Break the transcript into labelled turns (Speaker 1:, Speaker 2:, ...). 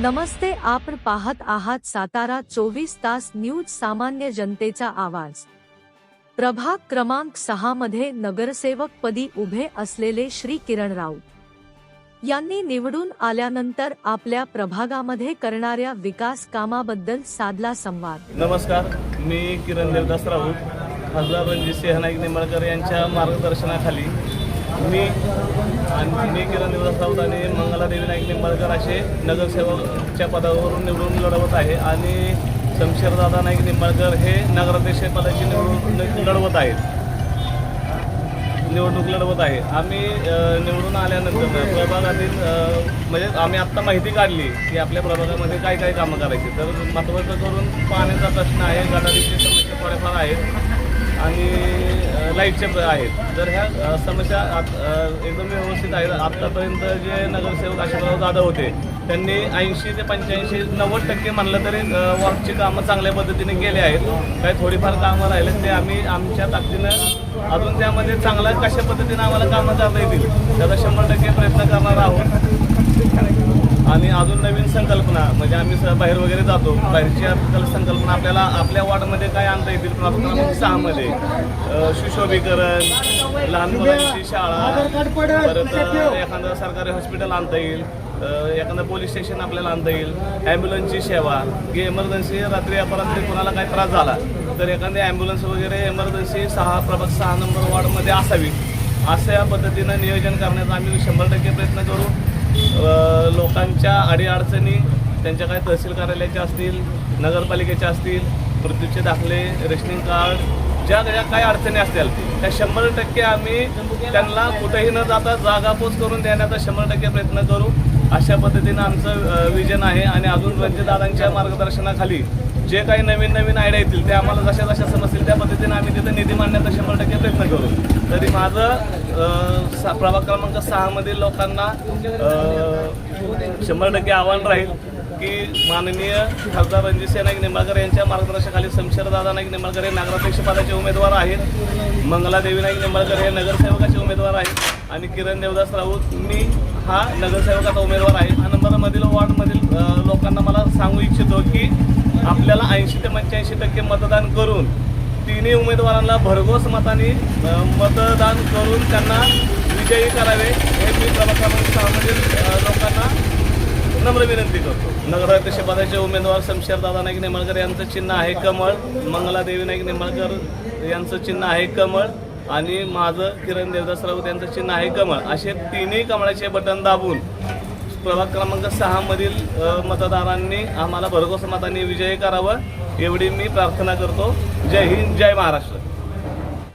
Speaker 1: नमस्ते, आपण पाहत आहात सातारा 24 तास न्यूज, सामान्य जनतेचा आवाज। प्रभाग क्रमांक 6 मध्ये नगरसेवक पदी उभे असलेले श्री किरण राऊत यांनी निवडून आल्यानंतर आपल्या प्रभागामध्ये करणाऱ्या विकास कामाबद्दल साधला संवाद।
Speaker 2: नमस्कार, मी किरण देवदास राऊत, खासदार रणजितसिंह नाईक निंबाळकर यांच्या मार्गदर्शनाखाली मी किरण देवदास राऊत आणि मंगलादेवी नाईक निंबाळकर असे नगरसेवकच्या पदावरून निवडून लढवत आहे आणि शमशेरदादा नाईक निंबाळकर हे नगराध्यक्ष पदाची निवडणूक लढवत आहे। आम्ही निवडून आल्यानंतर प्रभागातील म्हणजे आम्ही आत्ता माहिती काढली की आपल्या प्रभागामध्ये काय काय कामं करायची, तर महत्त्वाचं करून पाण्याचा प्रश्न आहे, गटारीची समस्या थोड्याफार आहेत आणि लाईटचे आहेत। तर ह्या समस्या एकदम व्यवस्थित आहेत। आत्तापर्यंत जे नगरसेवक आशिषराव जाधव होते त्यांनी 80 ते 85 90% म्हणलं तरी वॉर्डची कामं चांगल्या पद्धतीने केली आहेत। काही थोडीफार कामं राहिले ते आम्ही आमच्या ताकदीनं अजून त्यामध्ये चांगला कशा पद्धतीनं आम्हाला कामं करता येतील त्याचा 100% प्रयत्न करणार आहोत। आणि अजून नवीन संकल्पना म्हणजे आम्ही बाहेर वगैरे जातो, बाहेरच्या संकल्पना आपल्याला आपल्या वॉर्डमध्ये काय आणता येतील। प्रभाग क्रमांक 6 मध्ये सुशोभीकरण, लहान मुलांची शाळा, परत एखादं सरकारी हॉस्पिटल आणता येईल, एखादं पोलीस स्टेशन आपल्याला आणता येईल, ॲम्ब्युलन्सची सेवा की एमर्जन्सी रात्री अपरात्री कोणाला काही त्रास झाला तर एखादी ॲम्ब्युलन्स वगैरे एमर्जन्सी प्रभाग 6 नंबर वॉर्डमध्ये असावी, अशा पद्धतीनं नियोजन करण्याचा आम्ही 100% प्रयत्न करू। लोकांच्या अडीअडचणी त्यांच्या काही तहसील कार्यालयाच्या असतील, नगरपालिकेच्या असतील, मृत्यूचे दाखले, रेशनिंग कार्ड, ज्या काही अडचणी असतील त्या 100% आम्ही त्यांना कुठेही न जाता जागापोच करून देण्याचा 100% प्रयत्न करू। अशा पद्धतीनं आमचं विजन आहे आणि अजून रणजितदादांच्या मार्गदर्शनाखाली जे काही नवीन आयडिया येतील ते आम्हाला जशा समजतील त्या पद्धतीने आम्ही तिथं निधी मांडण्याचा 100% प्रयत्न करू। तरी माझं प्रभाग क्रमांक 6 मधील लोकांना 100% आव्हान राहील की माननीय खासदार रणजितसिंह नाईक निंबाळकर यांच्या मार्गदर्शनाखाली शमशेरदादा नाईक निंबाळकर हे नगराध्यक्ष पदाचे उमेदवार आहेत, मंगलादेवी नाईक निंबाळकर हे नगरसेवकाचे उमेदवार आहेत आणि किरण देवदास राऊत मी हा नगरसेवकाचा उमेदवार आहे। हा नंबरमधील वॉर्डमधील लोकांना मला सांगू इच्छितो की आपल्याला 80 ते 85% मतदान करून तिन्ही उमेदवारांना भरघोस मताने मतदान करून त्यांना विजयी करावे हे मी प्रभाग क्रमांक 6 मधील लोकांना नम्र विनंती करतो। नगराध्यक्ष पदाचे उमेदवार शमशेरदादा नाईक निंबाळकर यांचं चिन्ह आहे कमळ, मंगलादेवी नाईक निंबाळकर यांचं चिन्ह आहे कमळ आणि माझं किरण देवदास राऊत यांचं चिन्ह आहे कमळ। असे तिन्ही कमळाचे बटन दाबून प्रभाग क्रमांक 6 मधील मतदारांनी आम्हाला भरघोस मतांनी विजयी करावं एवढी मी प्रार्थना करतो। जय हिंद, जय महाराष्ट्र।